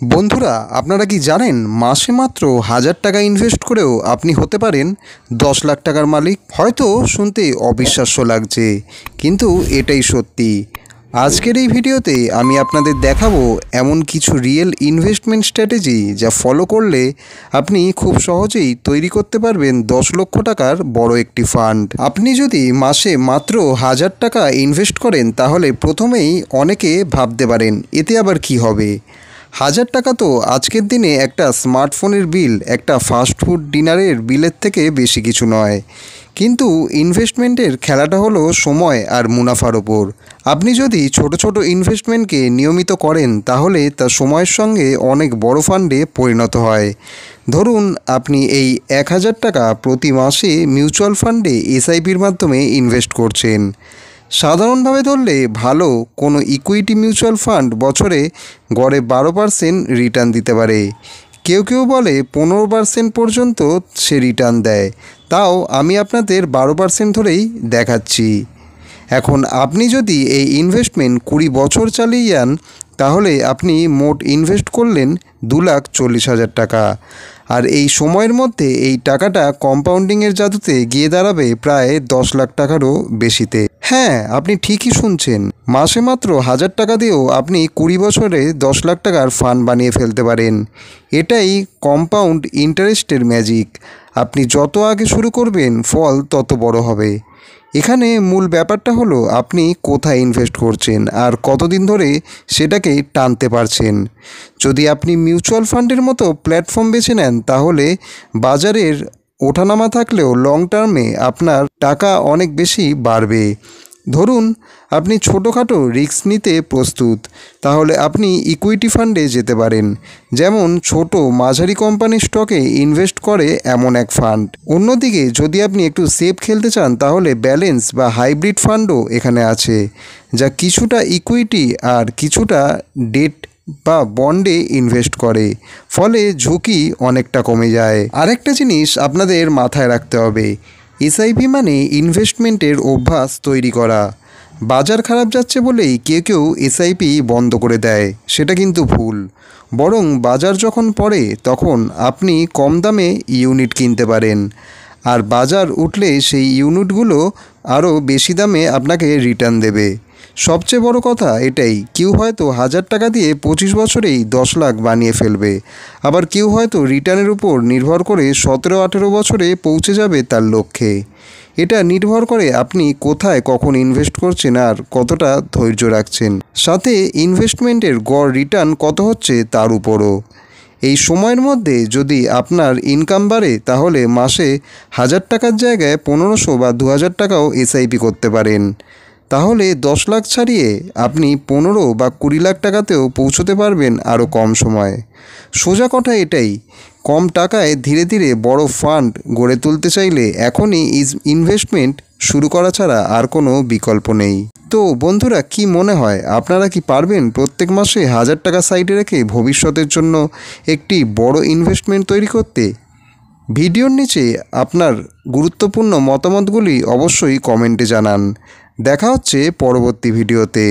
বন্ধুরা, আপনারা কি জানেন মাসে মাত্র 1000 টাকা ইনভেস্ট করেও আপনি হতে পারেন 10 লাখ টাকার মালিক? হয়তো শুনতে অবিশ্বাস্য লাগছে, কিন্তু এটাই সত্যি। আজকের এই ভিডিওতে আমি আপনাদের দেখাবো এমন কিছু রিয়েল ইনভেস্টমেন্ট স্ট্র্যাটেজি যা ফলো করলে আপনি খুব সহজেই তৈরি করতে পারবেন 10 লক্ষ টাকার বড় একটি ফান্ড। আপনি যদি মাসে মাত্র 1000 টাকা ইনভেস্ট করেন তাহলে প্রথমেই অনেকে ভাবতে পারেন এতে আবার কি হবে। 1000 টাকা তো আজকের দিনে একটা স্মার্টফোনের বিল, একটা ফাস্টফুড ডিনারের বিলের থেকে বেশি কিছু নয়। কিন্তু ইনভেস্টমেন্টের খেলাটা হলো সময় আর মুনাফার ওপর। আপনি যদি ছোট ছোট ইনভেস্টমেন্টকে নিয়মিত করেন তাহলে তা সময়ের সঙ্গে অনেক বড় ফান্ডে পরিণত হয়। ধরুন আপনি এই 1000 টাকা প্রতি মাসে মিউচুয়াল ফান্ডে এসআইপির মাধ্যমে ইনভেস্ট করছেন। সাধারণভাবে ধরলে ভালো কোনো ইকুইটি মিউচুয়াল ফান্ড বছরে গড়ে 12% রিটার্ন দিতে পারে। কেউ কেউ বলে 15% পর্যন্ত সে রিটার্ন দেয়। তাও আমি আপনাদের 12% ধরেই দেখাচ্ছি। এখন আপনি যদি এই ইনভেস্টমেন্ট 20 বছর চালিয়ে যান তাহলে আপনি মোট ইনভেস্ট করলেন 2,40,000 টাকা। আর এই সময়ের মধ্যে এই টাকাটা কম্পাউন্ডিংয়ের জাদুতে গিয়ে দাঁড়াবে প্রায় 10 লাখ টাকারও বেশিতে। হ্যাঁ, আপনি ঠিকই শুনছেন। মাসে মাত্র 1000 টাকা দিয়েও আপনি 20 বছরে 10 লাখ টাকার ফান্ড বানিয়ে ফেলতে পারেন। এটাই কম্পাউন্ড ইন্টারেস্টের ম্যাজিক। আপনি যত আগে শুরু করবেন ফল তত বড় হবে। এখানে মূল ব্যাপারটা হলো আপনি কোথায় ইনভেস্ট করছেন আর কতদিন ধরে সেটাকে টানতে পারছেন। যদি আপনি মিউচুয়াল ফান্ডের মতো প্ল্যাটফর্ম বেছে নেন তাহলে বাজারের ওঠানামা থাকলেও লং টার্মে আপনার টাকা অনেক বেশি বাড়বে। ধরুন আপনি ছোটোখাটো রিস্ক নিতে প্রস্তুত, তাহলে আপনি ইকুইটি ফান্ডে যেতে পারেন, যেমন ছোট মাঝারি কোম্পানির স্টকে ইনভেস্ট করে এমন এক ফান্ড। অন্যদিকে যদি আপনি একটু সেফ খেলতে চান তাহলে ব্যালেন্স বা হাইব্রিড ফান্ডও এখানে আছে, যা কিছুটা ইকুইটি আর কিছুটা ডেট বা বন্ডে ইনভেস্ট করে, ফলে ঝুঁকি অনেকটা কমে যায়। আরেকটা জিনিস আপনাদের মাথায় রাখতে হবে, এসআইপি মানে ইনভেস্টমেন্টের অভ্যাস তৈরি করা। বাজার খারাপ যাচ্ছে বলেই কেউ কেউ এসআইপি বন্ধ করে দেয়, সেটা কিন্তু ভুল। বরং বাজার যখন পড়ে তখন আপনি কম দামে ইউনিট কিনতে পারেন, আর বাজার উঠলে সেই ইউনিটগুলো আরও বেশি দামে আপনাকে রিটার্ন দেবে। সবচেয়ে বড় কথা এটাই, কেউ হয়তো 1000 টাকা দিয়ে 25 বছরেই 10 লাখ বানিয়ে ফেলবে, আবার কেউ হয়তো রিটার্নের উপর নির্ভর করে 17-18 বছরে পৌঁছে যাবে তার লক্ষ্যে। এটা নির্ভর করে আপনি কোথায় কখন ইনভেস্ট করছেন আর কতটা ধৈর্য রাখছেন, সাথে ইনভেস্টমেন্টের গড় রিটার্ন কত হচ্ছে তার উপরও। এই সময়ের মধ্যে যদি আপনার ইনকাম বাড়ে তাহলে মাসে 1000 টাকার জায়গায় 1500 বা 2000 টাকাও এসআইপি করতে পারেন। তাহলে 10 লাখ ছাড়িয়ে আপনি 15 বা 20 লাখ টাকাতেও পৌঁছতে পারবেন আরও কম সময়ে। সোজা কথা এটাই, কম টাকায় ধীরে ধীরে বড় ফান্ড গড়ে তুলতে চাইলে এখনই ইনভেস্টমেন্ট শুরু করা ছাড়া আর কোনো বিকল্প নেই। তো বন্ধুরা, কি মনে হয় আপনারা কি পারবেন প্রত্যেক মাসে 1000 টাকা সাইডে রেখে ভবিষ্যতের জন্য একটি বড় ইনভেস্টমেন্ট তৈরি করতে? ভিডিওর নিচে আপনার গুরুত্বপূর্ণ মতামতগুলি অবশ্যই কমেন্টে জানান। দেখা হচ্ছে পরবর্তী ভিডিওতে।